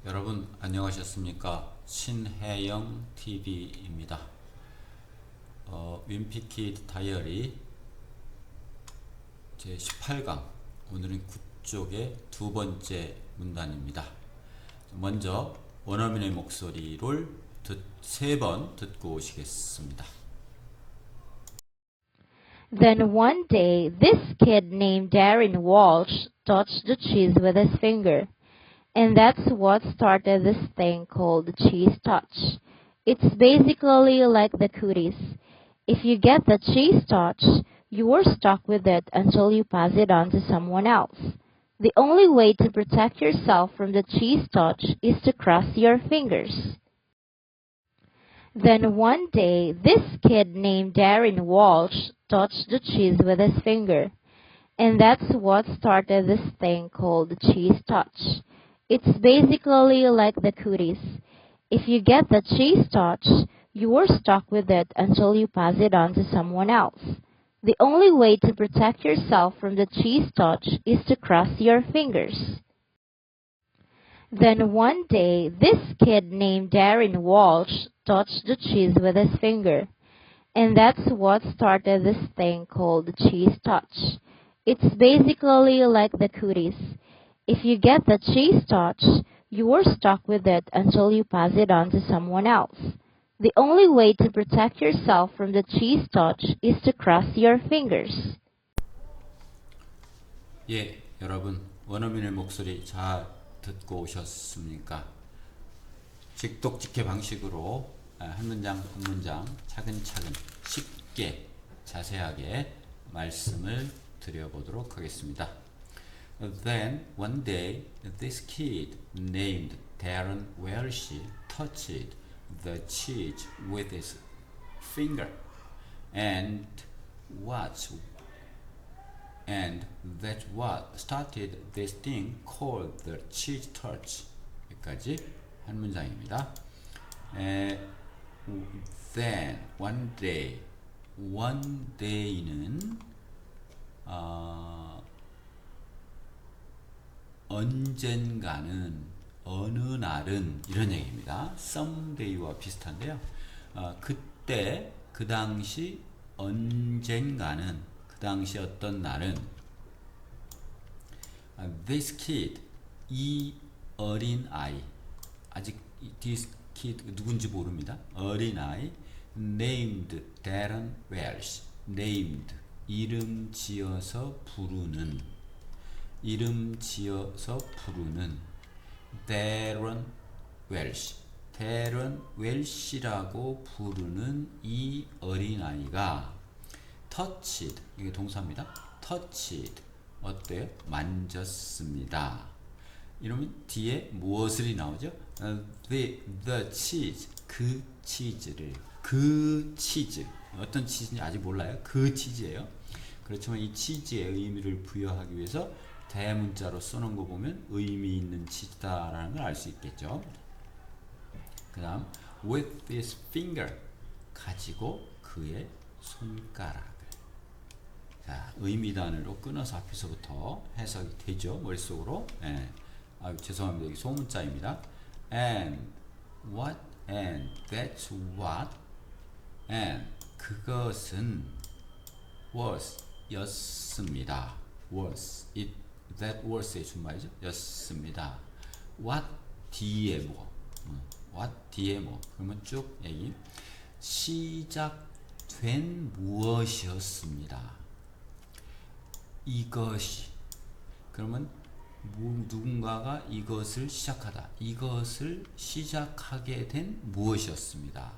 여러분 안녕하셨습니까? 신혜영 TV입니다. 윈피키 다이어리 제 18강 오늘은 9쪽의 두 번째 문단입니다. 먼저 원어민의 목소리를 3번 듣고 오시겠습니다. Then one day, this kid named Darren Walsh touched the cheese with his finger. And that's what started this thing called the cheese touch. It's basically like the cooties. If you get the cheese touch, you're stuck with it until you pass it on to someone else. The only way to protect yourself from the cheese touch is to cross your fingers. Then one day, this kid named Darren Walsh touched the cheese with his finger. And that's what started this thing called the cheese touch. It's basically like the cooties. If you get the cheese touch, you're stuck with it until you pass it on to someone else. The only way to protect yourself from the cheese touch is to cross your fingers. Then one day, this kid named Darren Walsh touched the cheese with his finger. And that's what started this thing called the cheese touch. It's basically like the cooties. If you get the cheese touch, you're stuck with it until you pass it on to someone else. The only way to protect yourself from the cheese touch is to cross your fingers. 예, 여러분 원어민의 목소리 잘 듣고 오셨습니까? 직독직해 방식으로 한 문장 한 문장 차근차근 쉽게 자세하게 말씀을 드려보도록 하겠습니다. Then one day this kid named Darren Welsh touched the cheese with his finger and that's what started this thing called the cheese touch. 여기까지 한 문장입니다. Then one day는 언젠가는 어느 날은 이런 얘기입니다. someday와 비슷한데요. 그때 그 당시 언젠가는 그 당시 어떤 날은 this kid 이 어린 아이 아직 this kid 누군지 모릅니다. 어린 아이 named Darren Welsh named 이름 지어서 부르는 Darren Welsh라고 부르는 이 어린아이가 touched, 이게 동사입니다. touched, 어때요? 만졌습니다. 이러면 뒤에 무엇을이 나오죠? the cheese, 그 치즈를, 그 치즈, 어떤 치즈인지 아직 몰라요. 그 치즈예요. 그렇지만 이 치즈의 의미를 부여하기 위해서 대문자로 써놓은 거 보면 의미 있는 치즈다라는 걸 알 수 있겠죠. 그 다음 with his finger 가지고 그의 손가락을. 자, 의미단으로 끊어서 앞에서부터 해석이 되죠. 머릿속으로. 죄송합니다. 여기 소문자입니다. and that's what and 그것은 was 였습니다. that was의 준말이죠. 였습니다. what 뒤에 뭐 그러면 쭉 얘기 시작된 무엇이었습니다. 이것이 그러면 누군가가 이것을 시작하다 이것을 시작하게 된 무엇이었습니다.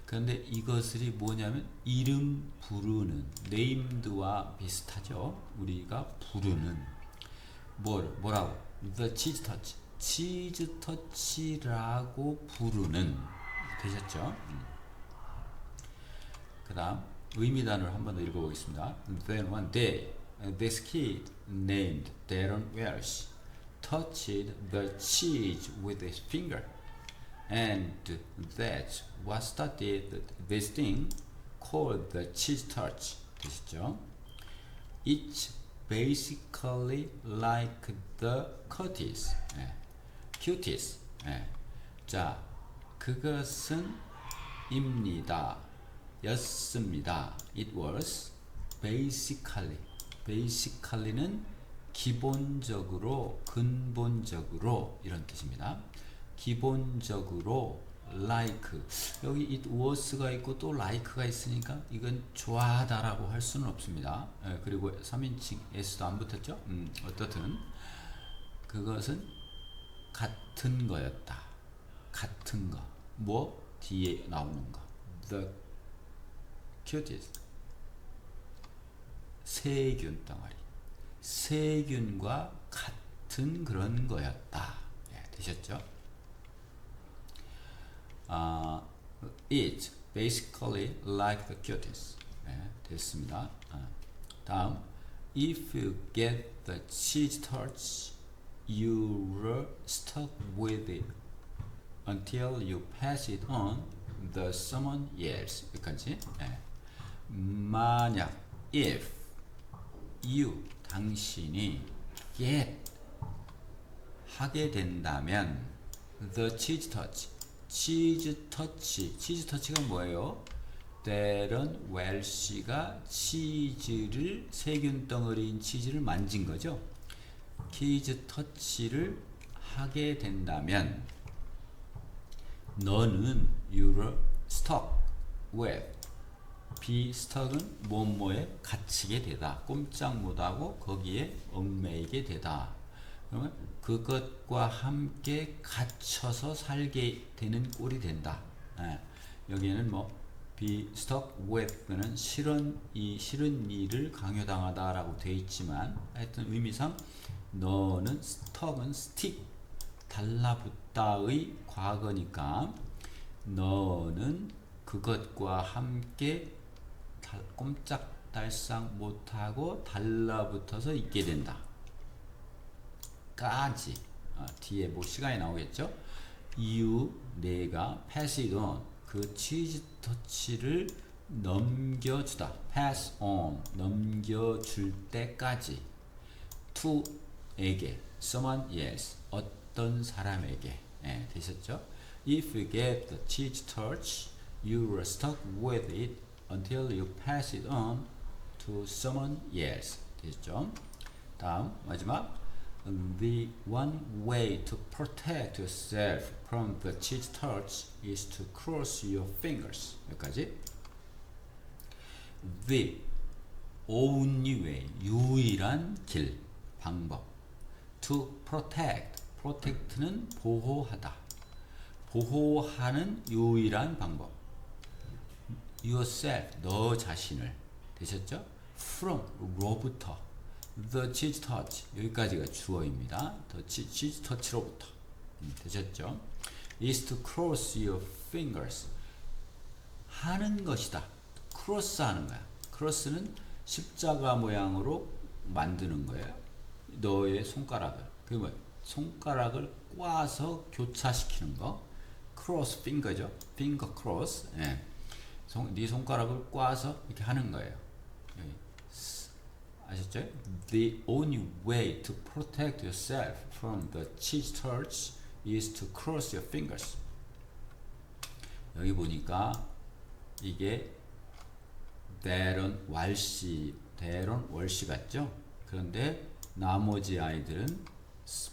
그런데 이것이 뭐냐면 이름 부르는 named와 비슷하죠. 우리가 부르는 뭐라고? The cheese touch 치즈 터치라고 부르는 되셨죠? 그 다음 의미단을 한 번 더 읽어보겠습니다. Then one day this kid named Darren Welsh touched the cheese with his finger and that's what started this thing called the cheese touch. 되시죠? It's basically like the cuties. cuties. 예. 자, 그것은 입니다. 였습니다. It was basically. basically는 기본적으로, 근본적으로 이런 뜻입니다. 기본적으로 like. 여기 it was가 있고 또 like가 있으니까 이건 좋아하다라고 할 수는 없습니다. 예, 그리고 3인칭 s도 안 붙었죠? 어떻든 그것은 같은 거였다. 같은 거. 뭐? 뒤에 나오는 거. The cutest. 세균 덩어리. 세균과 같은 그런 거였다. 예, 되셨죠? It's basically like the cutest. 예, 됐습니다. 다음, if you get the cheese touch, you're stuck with it until you pass it on the someone else. 여기까지. 예. 만약 if you 당신이 get 하게 된다면 the cheese touch 치즈 터치가 뭐예요? 때론 웰시가 치즈를 세균 덩어리인 치즈를 만진 거죠. 치즈 터치를 하게 된다면 너는 you're stuck with be stuck은 뭐뭐에 갇히게 되다. 꼼짝 못하고 거기에 얽매이게 되다. 그러면 그것과 함께 갇혀서 살게 되는 꼴이 된다. 예. 여기에는 뭐 be stuck with는 싫은 일을 강요당하다라고 되어 있지만 하여튼 의미상 너는 stuck은 stick 달라붙다의 과거니까 너는 그것과 함께 꼼짝달싹 못하고 달라붙어서 있게 된다. 까지 뒤에 뭐 시간이 나오겠죠. you 내가 pass it on 그 치즈 터치를 넘겨주다. pass on 넘겨줄 때까지 to 에게 someone else 어떤 사람에게. 예, 되셨죠? If you get the cheese touch, you are stuck with it until you pass it on to someone else. 되셨죠? 다음 마지막. The one way to protect yourself from the cheese touch is to cross your fingers. 여기까지. The only way 유일한 길 방법. To protect. protect는 보호하다. 보호하는 유일한 방법. yourself 너 자신을. 되셨죠? from 로부터. The cheese touch 여기까지가 주어입니다. The cheese touch로부터. 되셨죠? is to cross your fingers 하는 것이다. cross 하는 거야. cross는 십자가 모양으로 만드는 거예요. 너의 손가락을. 그게 뭐야? 손가락을 꽈서 교차시키는 거. cross finger죠. finger cross. 예. 네 손가락을 꽈서 이렇게 하는 거예요. 아셨죠? The only way to protect yourself from the cheese touch is to cross your fingers. 여기 보니까 이게 대론 월시 같죠? 그런데 나머지 아이들은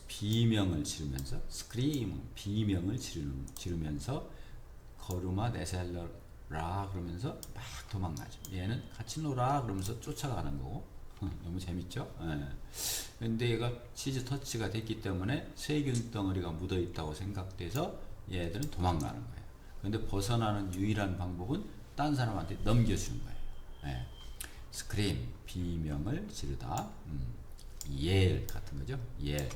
비명을 지르면서 scream 비명을 지르면서 걸음아 내살러라 그러면서 막 도망가죠. 얘는 같이 놀아 그러면서 쫓아가는 거고. 너무 재밌죠? 예. 근데 얘가 치즈 터치가 됐기 때문에 세균 덩어리가 묻어 있다고 생각돼서 얘들은 도망가는 거예요. 근데 벗어나는 유일한 방법은 딴 사람한테 넘겨주는 거예요. 예. 스크림 비명을 지르다. 예 같은 거죠. 예.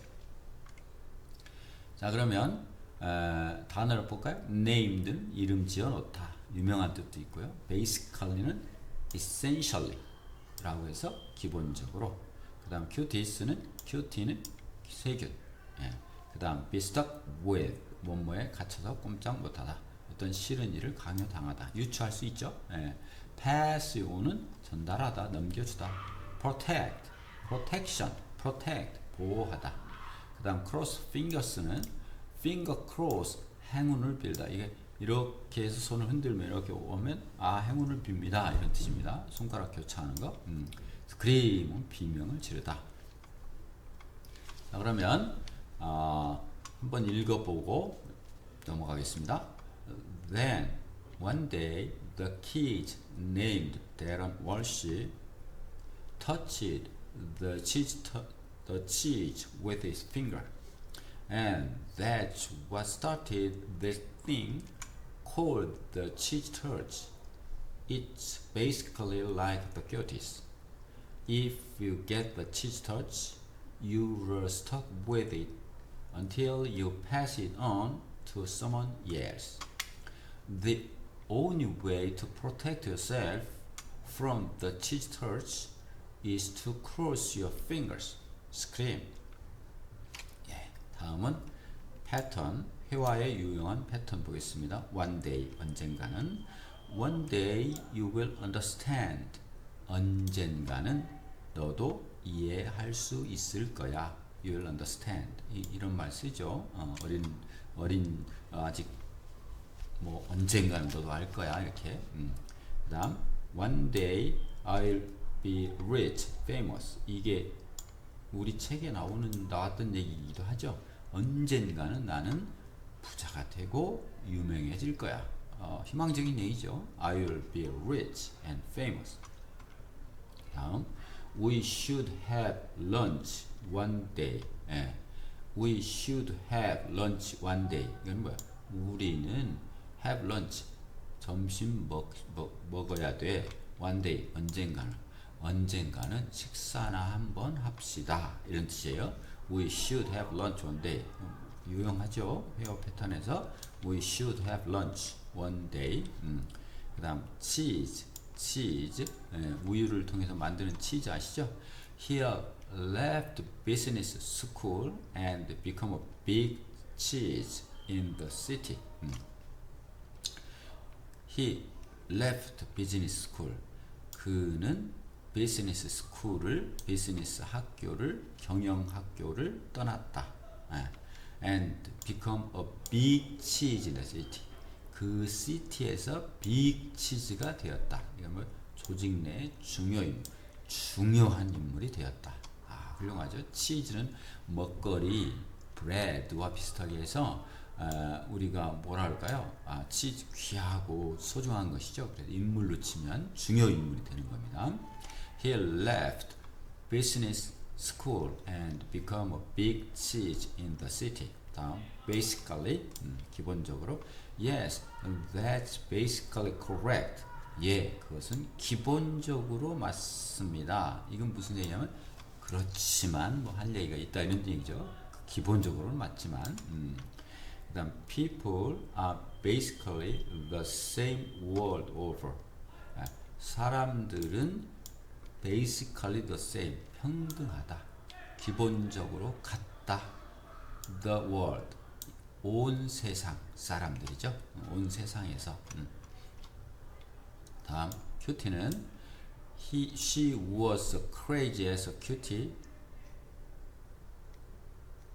자 그러면 단어를 볼까요? named는 이름 지어 놓다. 유명한 뜻도 있고요. basically는 essentially 라고 해서 기본적으로. 그 다음 cutis는 세균. 예. 그 다음 be stuck with 뭐뭐에 갇혀서 꼼짝 못하다. 어떤 싫은 일을 강요당하다. 유추할 수 있죠. 예. pass on은 전달하다, 넘겨주다. protect, protect, 보호하다. 그 다음 cross fingers는 finger cross 행운을 빌다. 이게 이렇게 해서 손을 흔들면 이렇게 오면 아 행운을 빕니다 이런 뜻입니다. 손가락 교차하는 거. scream은 비명을 지르다. 자 그러면 한번 읽어보고 넘어가겠습니다. Then one day the kid named Darren Walsh touched the cheese with his finger, and that's what started this thing called the cheese touch. It's basically like the cuties. If you get the cheese touch, you're stuck with it until you pass it on to someone else. The only way to protect yourself from the cheese touch is to cross your fingers. Scream. 예, 다음은 패턴, 회화의 유용한 패턴 보겠습니다. One day, 언젠가는. One day you will understand. 언젠가는 너도 이해할 수 있을 거야. You will understand. 이런 말 쓰죠. 어린 아직 뭐 언젠가는 너도 알 거야 이렇게. 그다음 one day I'll be rich, famous. 이게 우리 책에 나왔던 얘기이기도 하죠. 언젠가는 나는 부자가 되고 유명해질 거야. 희망적인 얘기죠. I'll be rich and famous. 다음 we should have lunch one day. 예. We should have lunch one day. 이건 뭐야? 우리는 have lunch. 점심 먹어야 돼. One day. 언젠가는 식사나 한번 합시다. 이런 뜻이에요. We should have lunch one day. 유용하죠? 회화 패턴에서 We should have lunch one day. 그 다음 cheese. 예, 우유를 통해서 만드는 치즈 아시죠? He left business school and become a big cheese in the city. He left business school. 그는 비즈니스 스쿨을, 비즈니스 학교를, 경영 학교를 떠났다. And become a big cheese in the city. 그 시티에서 빅 치즈가 되었다. 이건 뭐 조직 내 중요한 인물이 되었다. 훌륭하죠. 치즈는 먹거리, 브레드와 비슷하게 해서 우리가 뭐라 할까요? 치즈 귀하고 소중한 것이죠. 그래서 인물로 치면 중요 인물이 되는 겁니다. He left business school and become a big cheese in the city. 다음, basically, 기본적으로. Yes, that's basically correct. 예, 그것은 기본적으로 맞습니다. 이건 무슨 얘기냐면 그렇지만 뭐 할 얘기가 있다 이런 얘기죠. 기본적으로는 맞지만. 그다음 people are basically the same world over. 사람들은 basically the same, 평등하다. 기본적으로 같다. The world. 온 세상 사람들이죠. 온 세상에서. 다음 큐티는 she was crazy as a cutie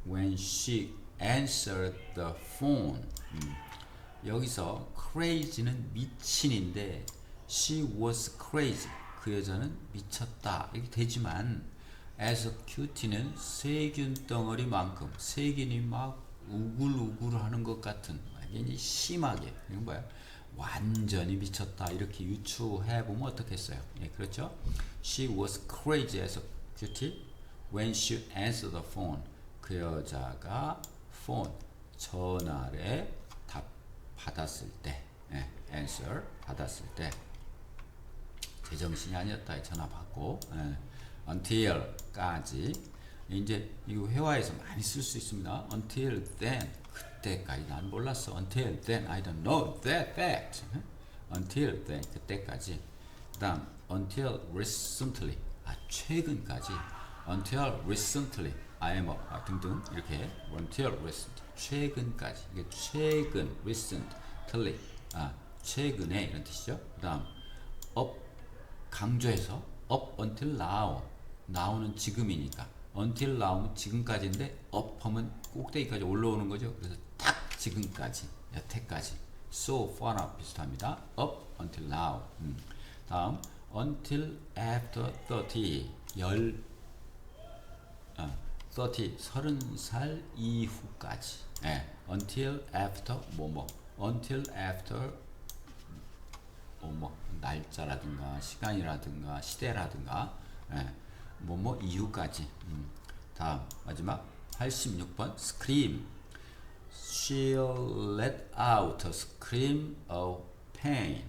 when she answered the phone. 여기서 crazy는 미친인데 she was crazy. 그 여자는 미쳤다. 이렇게 되지만 as a cutie는 세균 덩어리만큼 세균이 막 우글우글하는 것 같은 굉장히 심하게 이건 뭐야? 완전히 미쳤다 이렇게 유추해 보면 어떻겠어요? 예, 그렇죠? She was crazy as a cutie when she answered the phone. 그 여자가 phone 전화에 답 받았을 때, 예, answer 받았을 때 제정신이 아니었다. 전화 받고, 예, until까지. 이제 이거 회화에서 많이 쓸 수 있습니다. Until then, 그때까지 난 몰랐어. Until then, I don't know that fact. Until then, 그때까지. 그다음 until recently, 최근까지. Until recently, I am 등등 이렇게 until recent, 최근까지. 이게 최근, recently, 최근에 이런 뜻이죠. 그다음 up 강조해서 up until now, now는 지금이니까. until now는 지금까지인데 up 하면 꼭대기까지 올라오는 거죠. 그래서 딱 지금까지, 여태까지. So far나 비슷합니다. up until now. 다음 until after 30, 30살 이후까지. until after 뭐뭐, until after 뭐 날짜라든가 시간이라든가 시대라든가 뭐뭐 이후까지. 다음 마지막 86번 scream. She let out a scream of pain.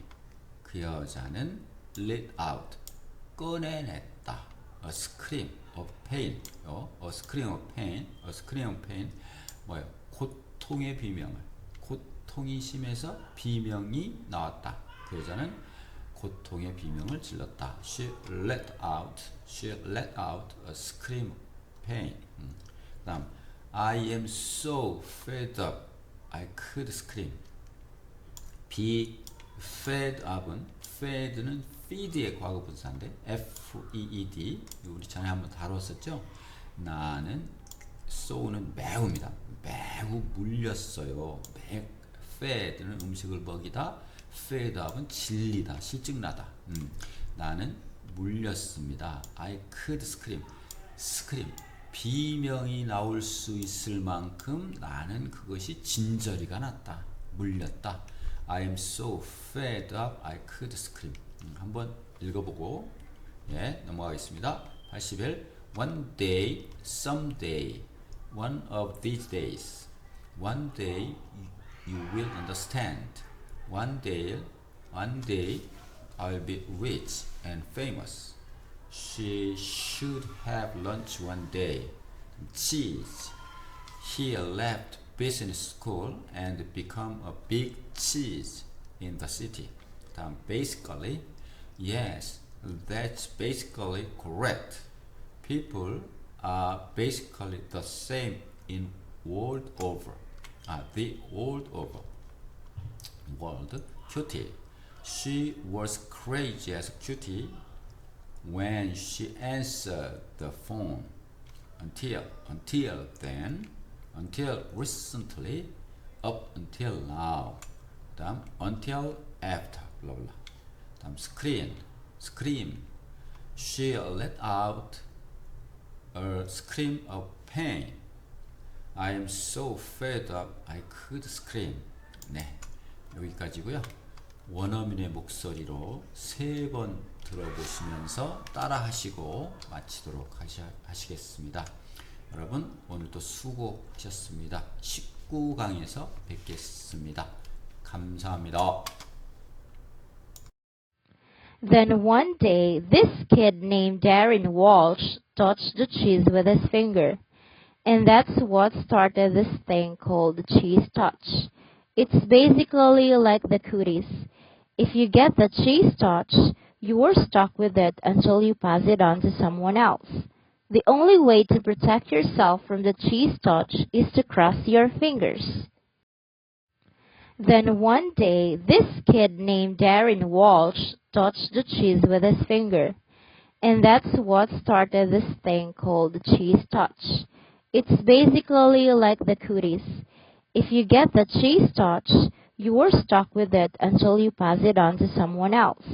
그 여자는 let out, 꺼내냈다. A scream of pain. A scream of pain. A scream of pain. 뭐예요? 고통의 비명을. 고통이 심해서 비명이 나왔다. 그 여자는 고통의 비명을 질렀다. She let out a scream of pain. 다음 I am so fed up I could scream. be fed up은 fed는 feed의 과거분사인데 F-E-E-D 우리 전에 한번 다뤘었죠. 나는 so는 매우입니다. 매우 물렸어요. fed는 음식을 먹이다, fed up은 질리다, 실증나다. 나는 물렸습니다. I could scream. scream 비명이 나올 수 있을 만큼 나는 그것이 진저리가 났다, 물렸다. I am so fed up I could scream. 한번 읽어보고 넘어가겠습니다. 81. One day, someday, one of these days. One day you will understand. One day I'll be rich and famous. She should have lunch one day. Cheese. He left business school and become a big cheese in the city. Basically, yes, that's basically correct. People are basically the same in world over. The world over. World. Cutie. She was crazy as a cutie when she answered the phone. Until then, until recently, up until now. Until after, blah blah. Scream. She let out a scream of pain. I am so fed up I could scream. 네, 여기까지고요. 원어민의 목소리로 3번 들어보시면서 따라하시고 마치도록 하시겠습니다. 여러분 오늘도 수고하셨습니다. 19강에서 뵙겠습니다. 감사합니다. Then one day, this kid named Darren Walsh touched the cheese with his finger. And that's what started this thing called the cheese touch. It's basically like the cooties. If you get the cheese touch, you're stuck with it until you pass it on to someone else. The only way to protect yourself from the cheese touch is to cross your fingers. Then one day, this kid named Darren Walsh touched the cheese with his finger. And that's what started this thing called the cheese touch. It's basically like the cooties. If you get the cheese touch, you're stuck with it until you pass it on to someone else.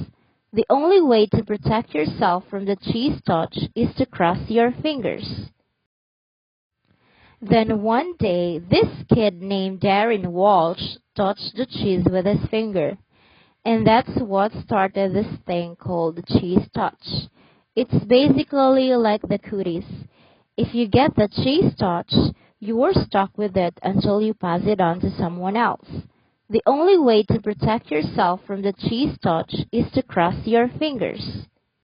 The only way to protect yourself from the cheese touch is to cross your fingers. Then one day, this kid named Darren Walsh touched the cheese with his finger. And that's what started this thing called the cheese touch. It's basically like the cooties. If you get the cheese touch, you're stuck with it until you pass it on to someone else. The only way to protect yourself from the cheese touch is to cross your fingers.